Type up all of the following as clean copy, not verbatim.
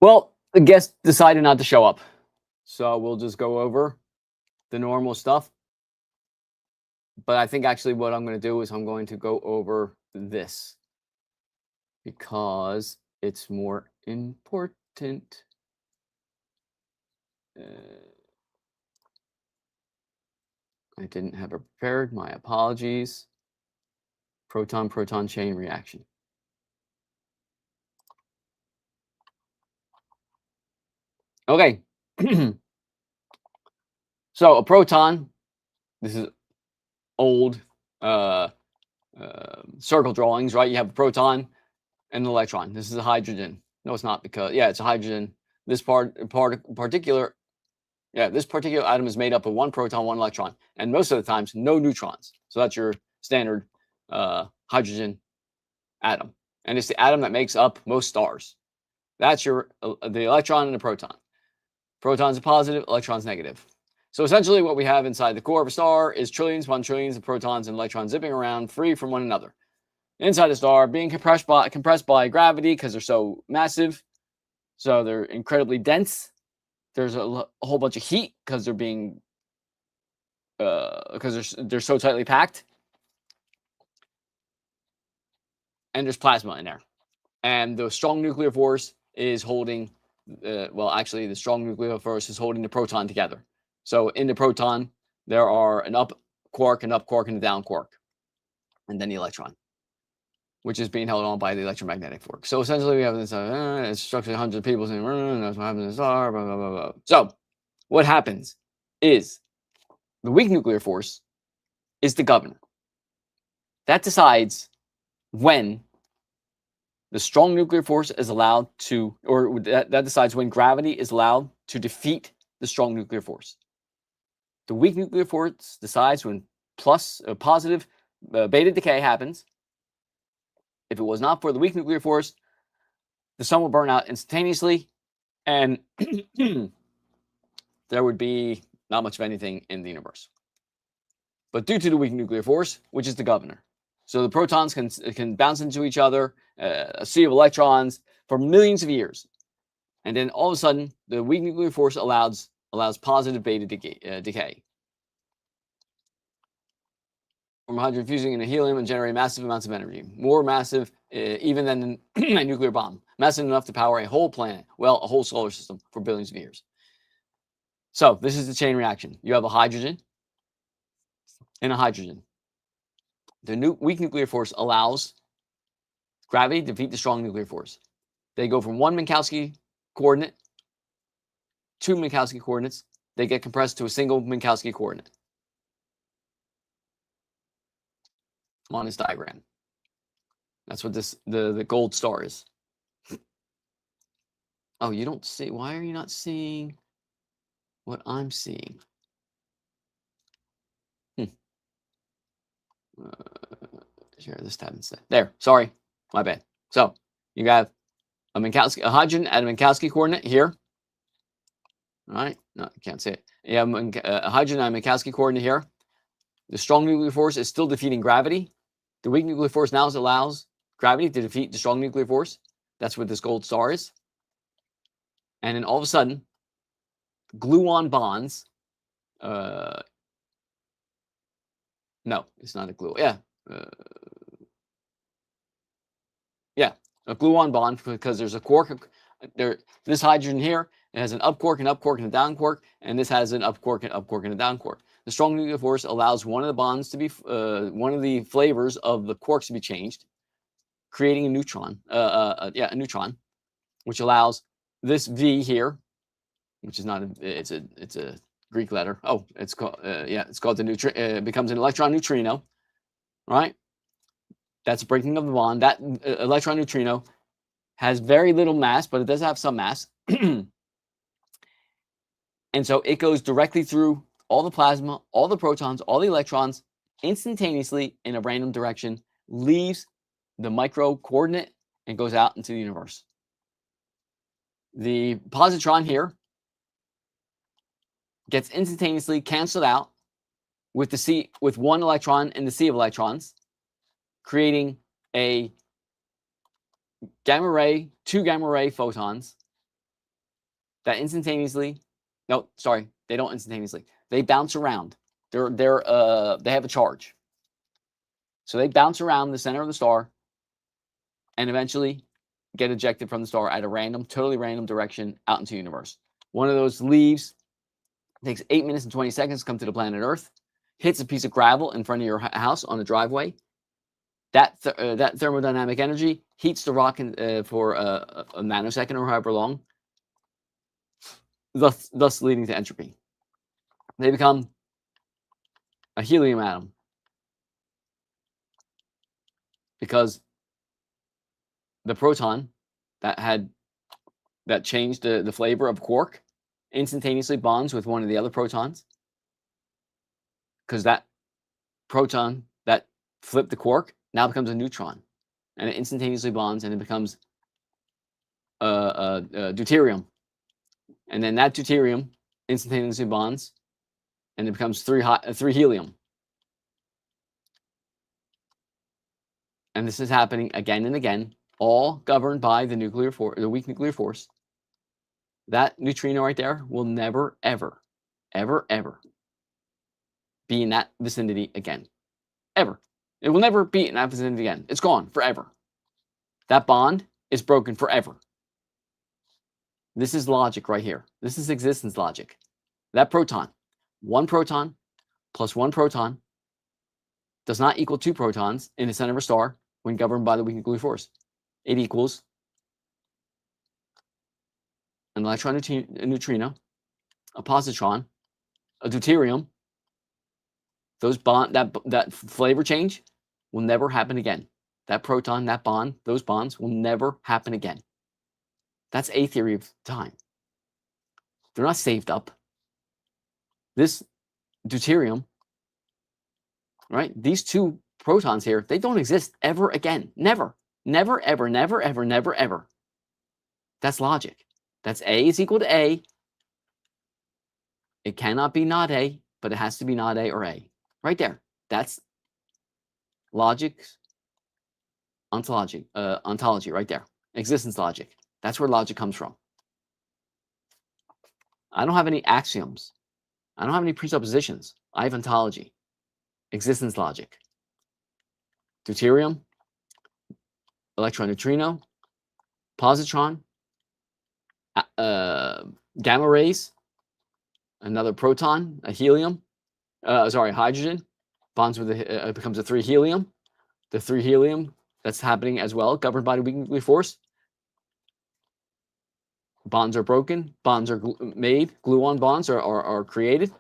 Well, the guest decided not to show up. So we'll just go over the normal stuff. But I think actually what I'm going to do is I'm going to go over this because it's more important. I didn't have it prepared. My apologies. Proton-proton chain reaction. Okay. So a proton, this is old circle drawings, right? You have a proton and an electron. This is a hydrogen. No, it's not because, yeah, it's a hydrogen. This particular atom is made up of one proton, one electron, and most of the times, no neutrons. So that's your standard hydrogen atom. And it's the atom that makes up most stars. That's the electron and the proton. Protons are positive, electrons negative. So essentially what we have inside the core of a star is trillions upon trillions of protons and electrons zipping around free from one another. Inside the star, being compressed by gravity because they're so massive, so they're incredibly dense. There's a whole bunch of heat because they're being they're so tightly packed, and there's plasma in there. And the strong nuclear force is holding. Actually, the strong nuclear force is holding the proton together. So in the proton, there are an up quark, an up quark, and a down quark, and then the electron, which is being held on by the electromagnetic force. So essentially, we have this it's structurally hundreds of people saying, that's what happens in the star, blah, blah, blah, blah. So what happens is the weak nuclear force is the governor. That decides when the strong nuclear force is allowed to, or that decides when gravity is allowed to defeat the strong nuclear force. The weak nuclear force decides when positive beta decay happens. If it was not for the weak nuclear force, the sun will burn out instantaneously, and there would be not much of anything in the universe. But due to the weak nuclear force, which is the governor, so the protons can bounce into each other, a sea of electrons, for millions of years, and then all of a sudden, the weak nuclear force allows positive beta decay. From hydrogen fusing into helium and generate massive amounts of energy, more massive even than a nuclear bomb, massive enough to power a whole planet, a whole solar system for billions of years. So this is the chain reaction. You have a hydrogen and a hydrogen. The weak nuclear force allows gravity to defeat the strong nuclear force. They go from one Minkowski coordinate, two Minkowski coordinates. They get compressed to a single Minkowski coordinate on this diagram. That's what the gold star is. Oh, you don't see. Why are you not seeing what I'm seeing? Share this tab instead. There. Sorry, my bad. So you have a hydrogen at a Minkowski coordinate here. All right. No, you can't see it. You have a hydrogen at a Minkowski coordinate here. The strong nuclear force is still defeating gravity. The weak nuclear force now allows gravity to defeat the strong nuclear force. That's what this gold star is. And then all of a sudden, gluon bonds. No, it's not a glue. Yeah. A gluon bond, because there's a quark. This hydrogen here, it has an up quark, and a down quark, and this has an up quark, and a down quark. The strong nuclear force allows one of the bonds to be, one of the flavors of the quarks to be changed, creating a neutron. A neutron, which allows this V here, which is not it's a Greek letter. Oh, it's called it's called the neutrino. It becomes an electron neutrino, right? That's a breaking of the bond. That electron neutrino has very little mass, but it does have some mass. And so it goes directly through all the plasma, all the protons, all the electrons, instantaneously in a random direction, leaves the micro coordinate and goes out into the universe. The positron here gets instantaneously canceled out with one electron in the sea of electrons, creating a gamma ray, two gamma ray photons, that instantaneously, no, sorry, they don't instantaneously. They bounce around. They have a charge. So they bounce around the center of the star and eventually get ejected from the star at a random, totally random direction out into the universe. One of those leaves takes 8 minutes and 20 seconds to come to the planet Earth, hits a piece of gravel in front of your house on a driveway. That thermodynamic energy heats the rock for a nanosecond or however long, thus leading to entropy. They become a helium atom because the proton that changed the flavor of quark instantaneously bonds with one of the other protons, because that proton that flipped the quark now becomes a neutron, and it instantaneously bonds and it becomes deuterium, and then that deuterium instantaneously bonds and it becomes 3 helium. And this is happening again and again, all governed by the weak nuclear force. That neutrino right there will never, ever, ever, ever be in that vicinity again. Ever. It will never be in that vicinity again. It's gone forever. That bond is broken forever. This is logic right here. This is existence logic. That proton, 1 proton plus 1 proton does not equal 2 protons in the center of a star when governed by the weak nuclear force. It equals an electron, a neutrino, a positron, a deuterium. Those that flavor change will never happen again. That proton, that bond, those bonds will never happen again. That's a theory of time. They're not saved up. This deuterium, right? These 2 protons here, they don't exist ever again. Never. Never, ever, never, ever, never, ever. That's logic. That's A is equal to A. It cannot be not A, but it has to be not A or A. Right there. That's logic, ontology right there. Existence logic. That's where logic comes from. I don't have any axioms. I don't have any presuppositions. I have ontology. Existence logic. Deuterium, electron neutrino, positron, gamma rays, another proton, a helium, hydrogen, bonds with it becomes a 3 helium. The 3 helium, that's happening as well, governed by the weak nuclear force. Bonds are broken, bonds are made, gluon bonds are created.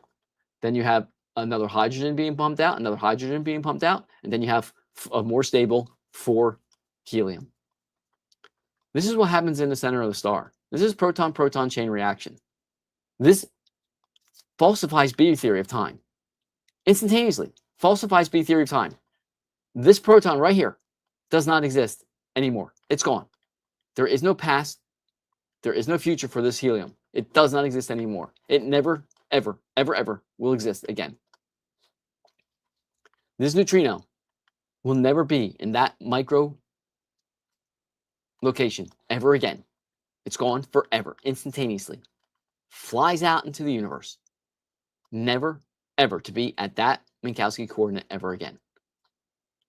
Then you have another hydrogen being pumped out, another hydrogen being pumped out, and then you have a more stable 4 helium. This is what happens in the center of the star. This is proton-proton chain reaction. This falsifies B theory of time. Instantaneously falsifies B theory of time. This proton right here does not exist anymore. It's gone. There is no past. There is no future for this helium. It does not exist anymore. It never, ever, ever, ever will exist again. This neutrino will never be in that micro location ever again. It's gone forever, instantaneously. Flies out into the universe. Never, ever to be at that Minkowski coordinate ever again.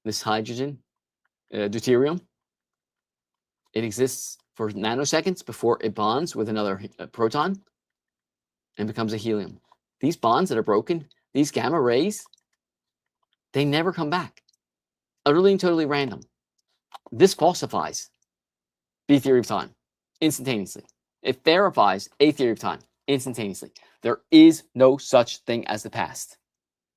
This hydrogen, deuterium, it exists for nanoseconds before it bonds with another proton and becomes a helium. These bonds that are broken, these gamma rays, they never come back. Utterly and totally random. This falsifies B theory of time instantaneously. It verifies A theory of time instantaneously. There is no such thing as the past.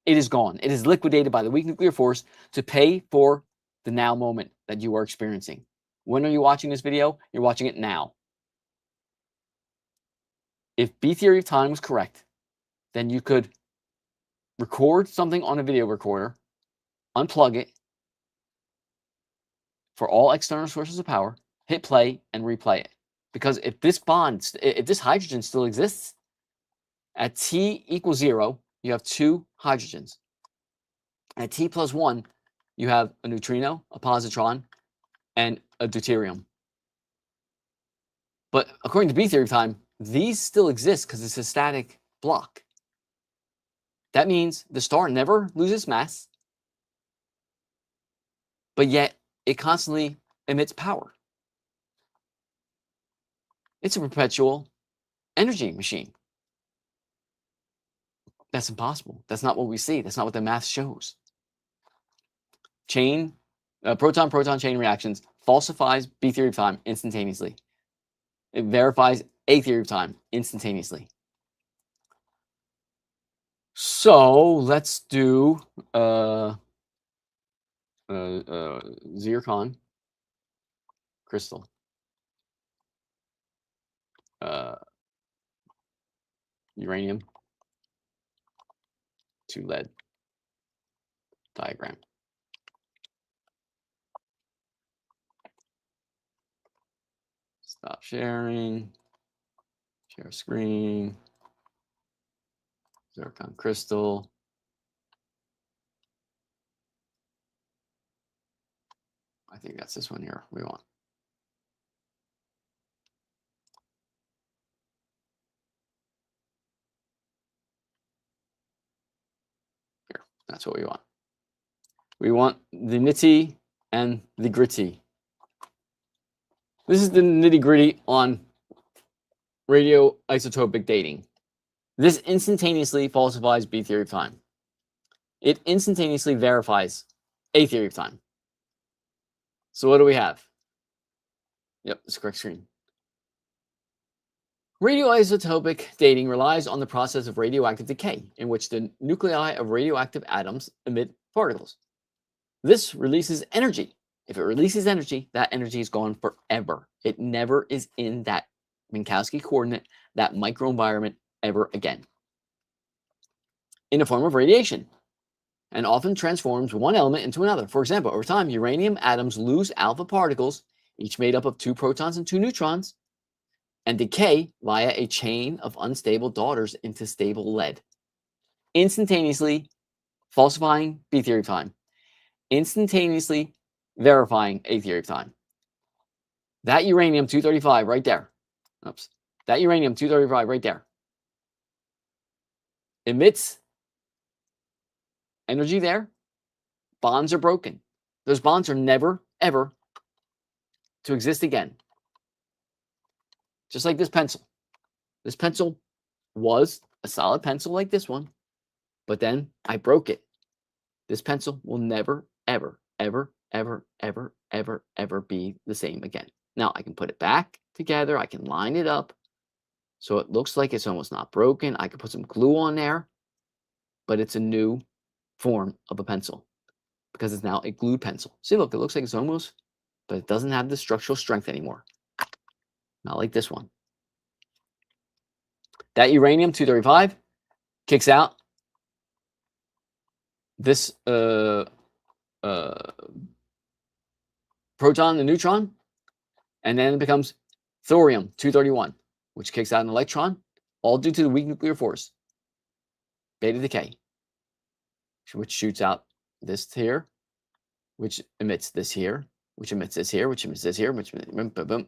It is gone. It is liquidated by the weak nuclear force to pay for the now moment that you are experiencing. When are you watching this video? You're watching it now. If B theory of time was correct, then you could record something on a video recorder, unplug it for all external sources of power, hit play, and replay it. Because if this hydrogen still exists, at T equals 0, you have 2 hydrogens. At T plus 1, you have a neutrino, a positron, and a deuterium. But according to B theory of time, these still exist because it's a static block. That means the star never loses mass, but yet it constantly emits power. It's a perpetual energy machine. That's impossible. That's not what we see. That's not what the math shows. Proton-proton chain reactions falsifies B theory of time instantaneously. It verifies A theory of time instantaneously. So let's do zircon crystal. Uranium to lead diagram. Stop sharing. Share screen. Zircon crystal. I think that's this one here we want. Here, that's what we want. We want the nitty and the gritty. This is the nitty gritty on radioisotopic dating. This instantaneously falsifies B theory of time. It instantaneously verifies A theory of time. So what do we have? Yep, it's the correct screen. Radioisotopic dating relies on the process of radioactive decay, in which the nuclei of radioactive atoms emit particles. This releases energy. If it releases energy, that energy is gone forever. It never is in that Minkowski coordinate, that microenvironment, ever again. In the form of radiation, and often transforms one element into another. For example, over time, uranium atoms lose alpha particles, each made up of 2 protons and 2 neutrons, and decay via a chain of unstable daughters into stable lead, instantaneously falsifying B theory of time, instantaneously verifying A theory of time. That uranium-235 right there, that uranium-235 right there emits energy there. Bonds are broken. Those bonds are never, ever to exist again. Just like this pencil. This pencil was a solid pencil like this one, but then I broke it. This pencil will never, ever, ever, ever, ever, ever, ever be the same again. Now I can put it back together. I can line it up so it looks like it's almost not broken. I can put some glue on there, but it's a new form of a pencil because it's now a glued pencil. See, look, it looks like it's almost, but it doesn't have the structural strength anymore. Not like this one. That uranium-235 kicks out this proton and neutron, and then it becomes thorium-231, which kicks out an electron, all due to the weak nuclear force, beta decay, which shoots out this here, which emits this here, which emits this here, which emits this here, which boom, boom, boom,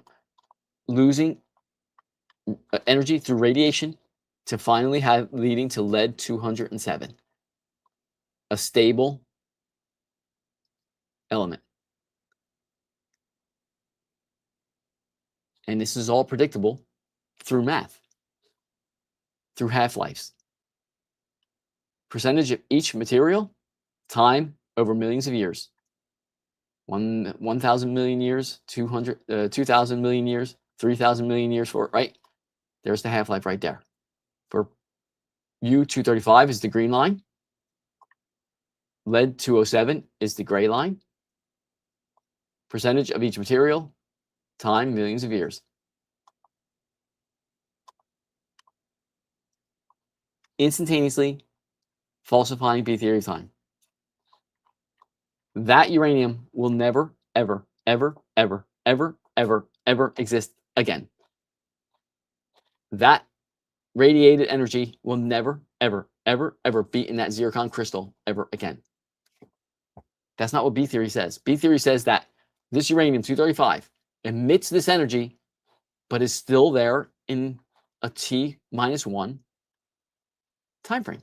losing energy through radiation to finally leading to lead-207, a stable element. And this is all predictable through math, through half-lives. Percentage of each material, time over millions of years. 1,000 million years, 2,000 million years, 3,000 million years for it, right? There's the half-life right there. For U-235 is the green line. Lead-207 is the gray line. Percentage of each material, time, millions of years. Instantaneously falsifying B theory of time. That uranium will never, ever, ever, ever, ever, ever, ever exist again. That radiated energy will never, ever, ever, ever be in that zircon crystal ever again. That's not what B theory says. B theory says that this uranium-235 emits this energy, but is still there in a t-1 time frame.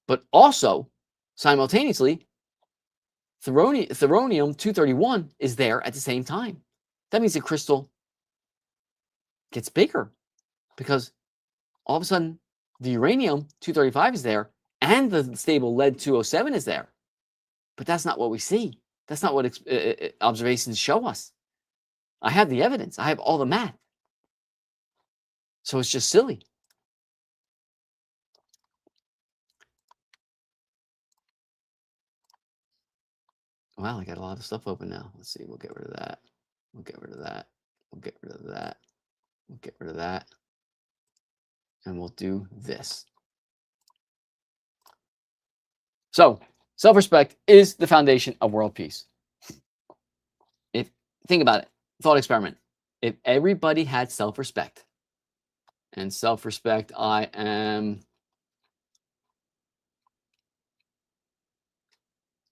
But also, simultaneously, thorium-231 is there at the same time. That means the crystal gets bigger because all of a sudden the uranium-235 is there and the stable lead-207 is there. But that's not what we see. That's not what observations show us. I have the evidence. I have all the math. So it's just silly. Wow, I got a lot of stuff open now. Let's see. We'll get rid of that. We'll get rid of that. We'll get rid of that. We'll get rid of that. And we'll do this. So, self-respect is the foundation of world peace. Think about it, thought experiment. If everybody had self-respect, and self-respect I am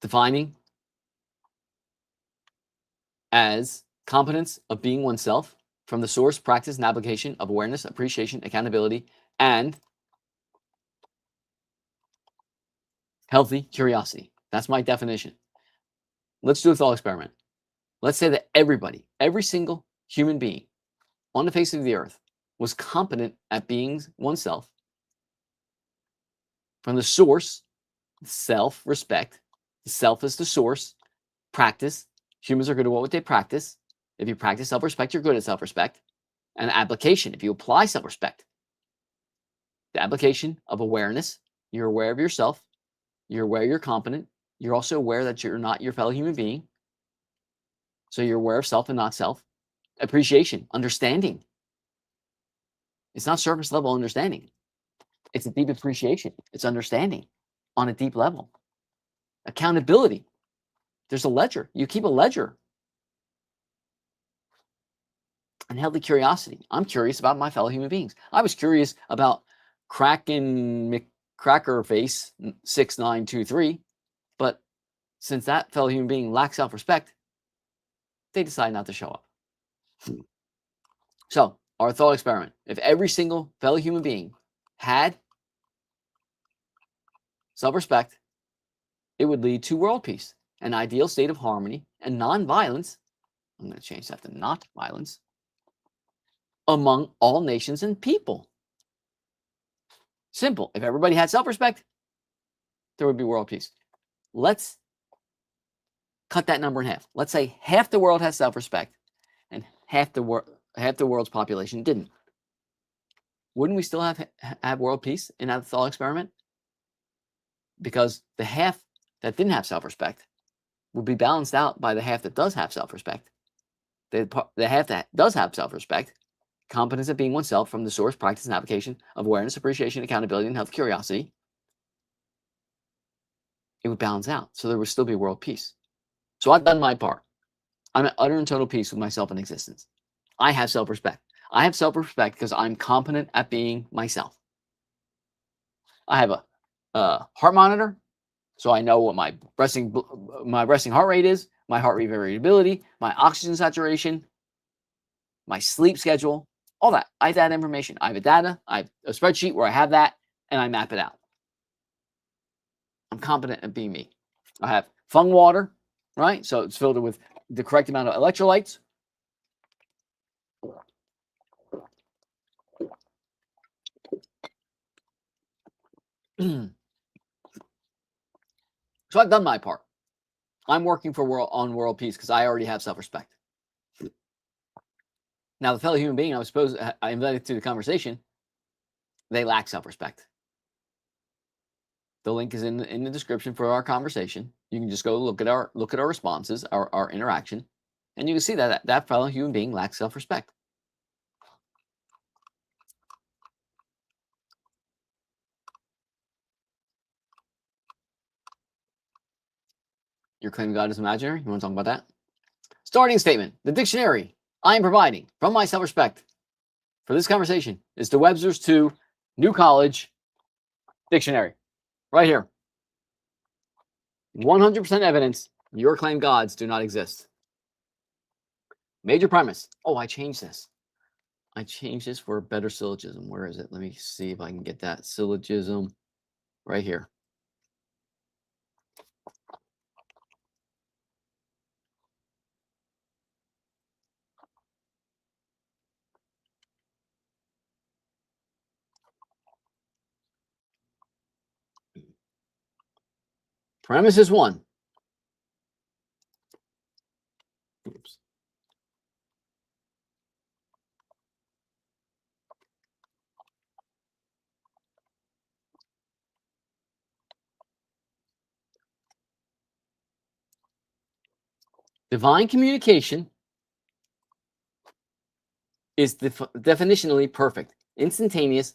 defining as competence of being oneself from the source, practice, and application of awareness, appreciation, accountability, and healthy curiosity. That's my definition. Let's do a thought experiment. Let's say that everybody, every single human being on the face of the earth was competent at being oneself from the source, self-respect. The self is the source. Practice. Humans are good at what they practice. If you practice self-respect, you're good at self-respect. And application, if you apply self-respect, the application of awareness, you're aware of yourself. You're aware you're competent. You're also aware that you're not your fellow human being. So you're aware of self and not self. Appreciation, understanding. It's not surface level understanding. It's a deep appreciation. It's understanding on a deep level. Accountability. There's a ledger. You keep a ledger. And healthy curiosity. I'm curious about my fellow human beings. I was curious about Kraken McCrackerface 6923, but since that fellow human being lacks self-respect, they decide not to show up. So, our thought experiment. If every single fellow human being had self-respect, it would lead to world peace, an ideal state of harmony and non-violence. I'm going to change that to not violence among all nations and people. Simple. If everybody had self-respect, there would be world peace. Let's cut that number in half. Let's say half the world has self-respect and half the world's population didn't. Wouldn't we still have world peace in that thought experiment? Because the half that didn't have self-respect would be balanced out by the half that does have self-respect. The half that does have self-respect, competence at being oneself from the source, practice, and application of awareness, appreciation, accountability, and health curiosity, it would balance out. So there would still be world peace. So I've done my part. I'm at utter and total peace with myself and existence. I have self-respect. I have self-respect because I'm competent at being myself. I have a heart monitor, so I know what my resting heart rate is, my heart rate variability, my oxygen saturation, my sleep schedule, all that. I have that information. I have a data. I have a spreadsheet where I have that, and I map it out. I'm competent at being me. I have Fung water, right? So it's filtered with the correct amount of electrolytes. So I've done my part. I'm working for world peace because I already have self-respect. Now, the fellow human being I invited to the conversation, they lack self-respect. The link is in the description for our conversation. You can just go look at our responses, our interaction, and you can see that fellow human being lacks self-respect. Your claim God is imaginary. You want to talk about that? Starting statement. The dictionary I am providing from my self-respect for this conversation is the Webster's 2 New College Dictionary. Right here. 100% evidence your claim gods do not exist. Major premise. Oh, I changed this. I changed this for a better syllogism. Where is it? Let me see if I can get that syllogism right here. Premise is 1. Oops. Divine communication is definitionally perfect, instantaneous,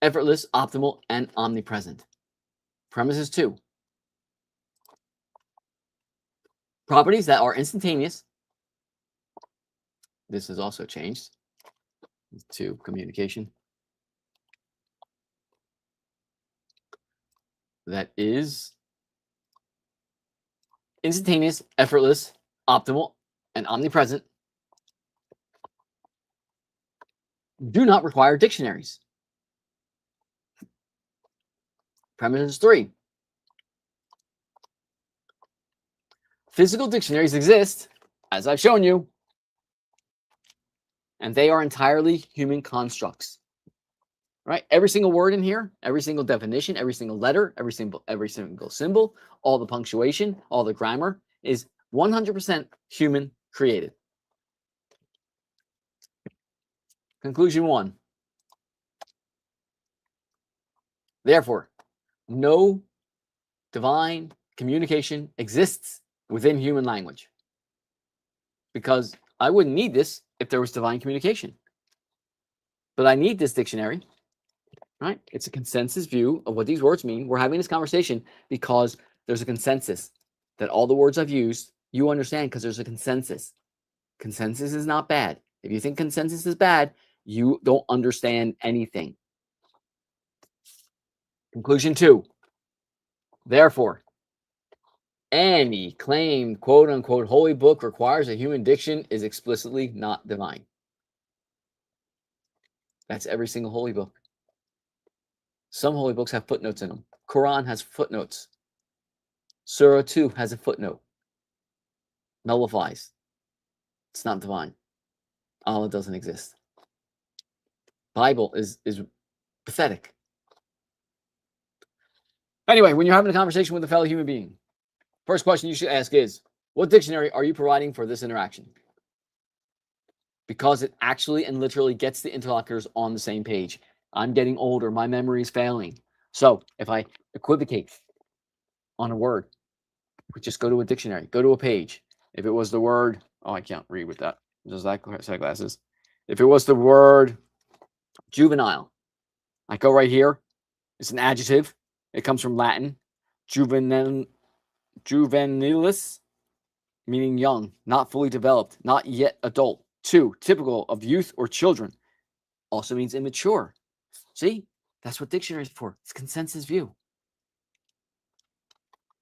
effortless, optimal, and omnipresent. Premise is 2. Properties that are instantaneous. This is also changed to communication. That is instantaneous, effortless, optimal, and omnipresent. Do not require dictionaries. Premise 3. Physical dictionaries exist, as I've shown you, and they are entirely human constructs. Right? Every single word in here, every single definition, every single letter, every single symbol, all the punctuation, all the grammar is 100% human created. Conclusion 1. Therefore, no divine communication exists within human language, because I wouldn't need this if there was divine communication. But I need this dictionary, right? It's a consensus view of what these words mean. We're having this conversation because there's a consensus that all the words I've used, you understand, because there's a consensus. Consensus is not bad. If you think consensus is bad, you don't understand anything. Conclusion 2. Therefore, any claimed quote unquote holy book requires a human diction is explicitly not divine. That's every single holy book. Some holy books have footnotes in them. Quran has footnotes. Surah 2 has a footnote. Nullifies. It's not divine. Allah doesn't exist. Bible is pathetic. Anyway, when you're having a conversation with a fellow human being, first question you should ask is, what dictionary are you providing for this interaction? Because it actually and literally gets the interlocutors on the same page. I'm getting older. My memory is failing. So if I equivocate on a word, we just go to a dictionary, go to a page. If it was the word, oh, I can't read with that. Does that set of glasses? If it was the word juvenile, I go right here. It's an adjective. It comes from Latin. Juvenilis, meaning young, not fully developed, not yet adult. 2, typical of youth or children. Also means immature. See, that's what dictionary is for. It's consensus view.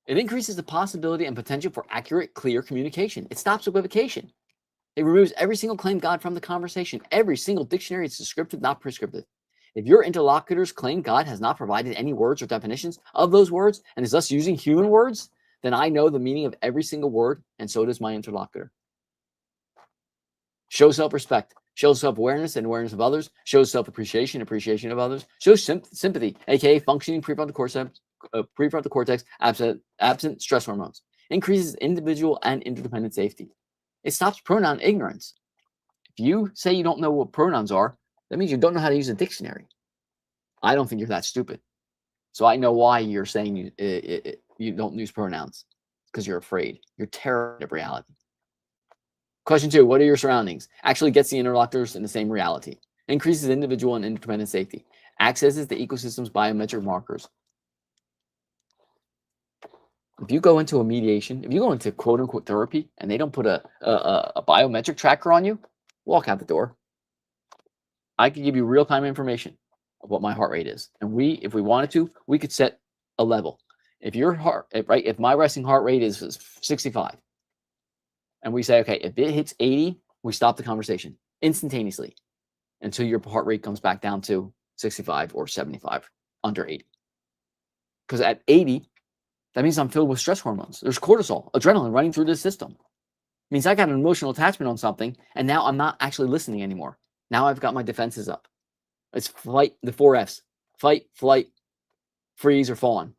It increases the possibility and potential for accurate, clear communication. It stops equivocation. It removes every single claim God from the conversation. Every single dictionary is descriptive, not prescriptive. If your interlocutors claim God has not provided any words or definitions of those words and is thus using human words, then I know the meaning of every single word, and so does my interlocutor. Show self-respect, show self-awareness and awareness of others, show self-appreciation, appreciation of others, show sympathy, aka functioning prefrontal cortex, absent stress hormones, increases individual and interdependent safety. It stops pronoun ignorance. If you say you don't know what pronouns are, that means you don't know how to use a dictionary. I don't think you're that stupid. So I know why you're saying you don't use pronouns, because you're afraid. You're terrified of reality. Question 2, what are your surroundings? Actually gets the interlocutors in the same reality. Increases individual and interdependent safety. Accesses the ecosystem's biometric markers. If you go into a mediation, if you go into quote unquote therapy and they don't put a biometric tracker on you, walk out the door. I could give you real-time information of what my heart rate is. And if we wanted to, we could set a level. If my resting heart rate is 65, and we say, okay, if it hits 80, we stop the conversation. instantaneously until your heart rate comes back down to 65 or 75, under 80. Because at 80, that means I'm filled with stress hormones. There's cortisol, adrenaline running through the system. It means I got an emotional attachment on something, and now I'm not actually listening anymore. Now I've got my defenses up. It's flight, the 4Fs: fight, flight, freeze, or fawn.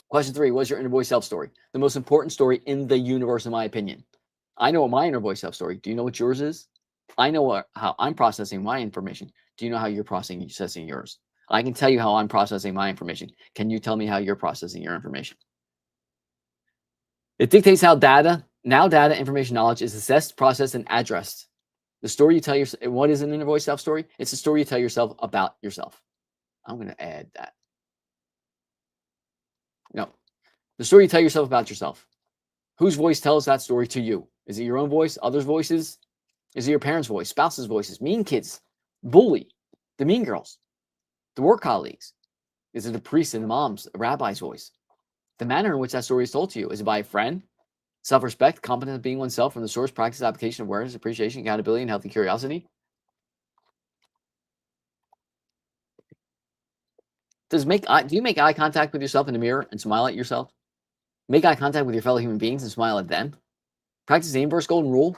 Question 3, what's your inner voice self story? The most important story in the universe, in my opinion. I know what my inner voice self story. Do you know what yours is? I know how I'm processing my information. Do you know how you're processing yours? I can tell you how I'm processing my information. Can you tell me how you're processing your information? It dictates how data, information, knowledge is assessed, processed, and addressed. The story you tell yourself, what is an inner voice self story? It's a story you tell yourself about yourself. I'm going to add that. No, the story you tell yourself about yourself. Whose voice tells that story to you? Is it your own voice, others' voices? Is it your parents' voice, spouses' voices, mean kids, bully, the mean girls, the work colleagues? Is it a priest and a mom's, a rabbi's voice? The manner in which that story is told to you, is it by a friend? Self-respect, competence of being oneself from the source, practice, application, awareness, appreciation, accountability, and healthy curiosity? Do you make eye contact with yourself in the mirror and smile at yourself? Make eye contact with your fellow human beings and smile at them? Practice the inverse golden rule.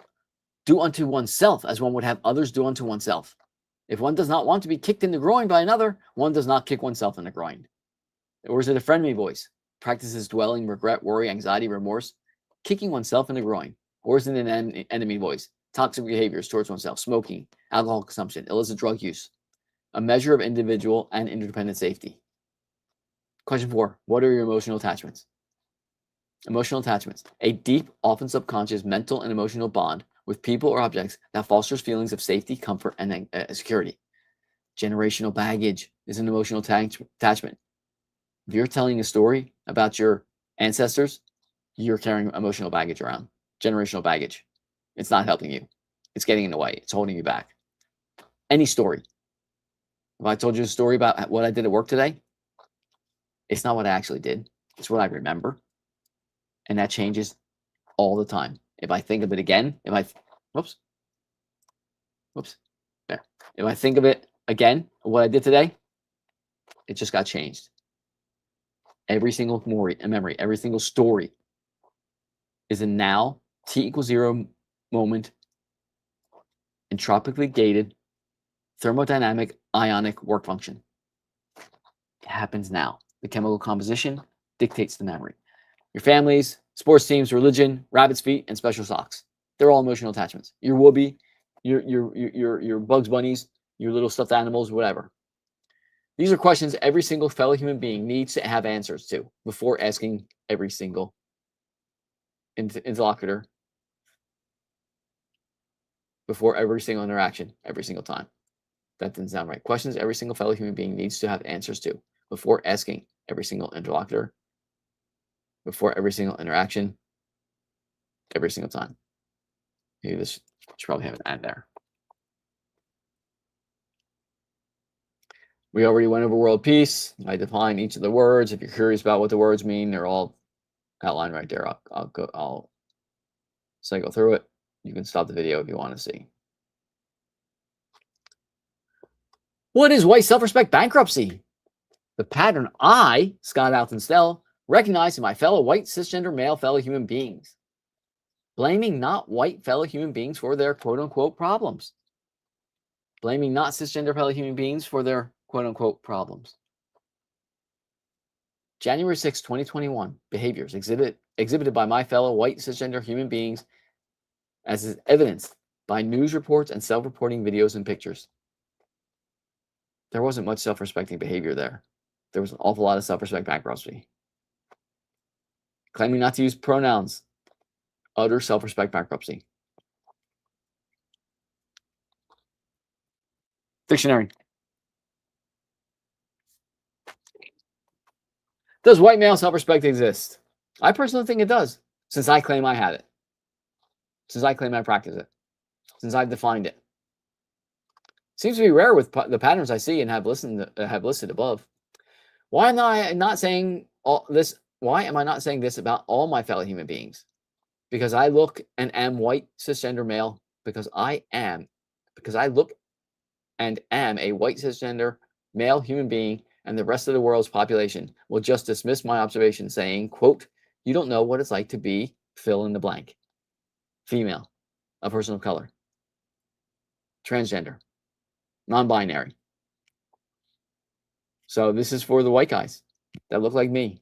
Do unto oneself as one would have others do unto oneself. If one does not want to be kicked in the groin by another, one does not kick oneself in the groin. Or is it a friendly voice? Practices dwelling, regret, worry, anxiety, remorse, kicking oneself in the groin. Or is it an enemy voice? Toxic behaviors towards oneself, smoking, alcohol consumption, illicit drug use. A measure of individual and interdependent safety. Question 4, what are your emotional attachments? Emotional attachments, a deep, often subconscious mental and emotional bond with people or objects that fosters feelings of safety, comfort, and security. Generational baggage is an emotional attachment. If you're telling a story about your ancestors, you're carrying emotional baggage around. Generational baggage. It's not helping you. It's getting in the way. It's holding you back. Any story. If I told you a story about what I did at work today, it's not what I actually did. It's what I remember. And that changes all the time. If I think of it again, there. If I think of it again, what I did today, it just got changed. Every single memory, every single story is a now, t=0 moment, entropically gated, thermodynamic ionic work function. It happens now. The chemical composition dictates the memory. Your families, sports teams, religion, rabbit's feet, and special socks. They're all emotional attachments. Your Whoopi, your Bugs Bunnies, your little stuffed animals, whatever. These are questions every single fellow human being needs to have answers to before asking every single interlocutor, before every single interaction, every single time. That didn't sound right. Questions every single fellow human being needs to have answers to before asking every single interlocutor, before every single interaction, every single time. Maybe this should probably have an and there. We already went over world peace. I define each of the words. If you're curious about what the words mean, they're all outlined right there. I'll cycle through it. You can stop the video if you want to see. What is white self-respect bankruptcy? The pattern I, Scott Alton-Stell, recognize in my fellow white cisgender male fellow human beings. Blaming not white fellow human beings for their quote-unquote problems. Blaming not cisgender fellow human beings for their quote-unquote problems. January 6, 2021, behaviors exhibited by my fellow white cisgender human beings as is evidenced by news reports and self-reporting videos and pictures. There wasn't much self-respecting behavior there. There was an awful lot of self-respect bankruptcy. Claiming not to use pronouns, utter self-respect bankruptcy. Dictionary. Does white male self-respect exist? I personally think it does, since I claim I have it. Since I claim I practice it. Since I've defined it. Seems to be rare with the patterns I see and have listed above. Why am I not saying this? Why am I not saying this about all my fellow human beings? Because I look and am white cisgender male because I look and am a white cisgender male human being, and the rest of the world's population will just dismiss my observation, saying, quote, you don't know what it's like to be fill in the blank. Female, a person of color, transgender, non-binary. So this is for the white guys that look like me,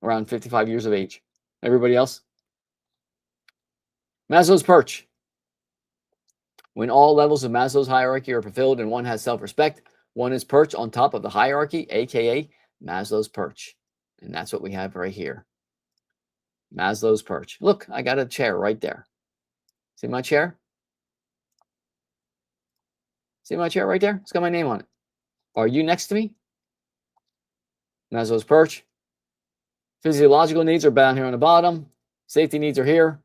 around 55 years of age. Everybody else? Maslow's perch. When all levels of Maslow's hierarchy are fulfilled and one has self-respect, one is perched on top of the hierarchy, aka Maslow's perch. And that's what we have right here. Maslow's perch. Look, I got a chair right there. See my chair? See my chair right there? It's got my name on it. Are you next to me? Maslow's perch. Physiological needs are down here on the bottom. Safety needs are here.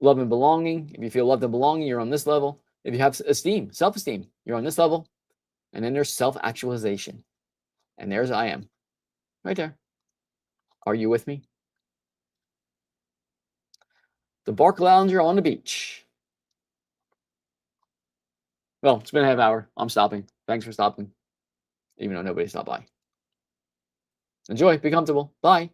Love and belonging. If you feel loved and belonging, you're on this level. If you have esteem, self-esteem, you're on this level. And then there's self-actualization. And there's I am. Right there. Are you with me? The Bark Lounger on the beach. Well, it's been a half hour. I'm stopping. Thanks for stopping. Even though nobody stopped by. Enjoy. Be comfortable. Bye.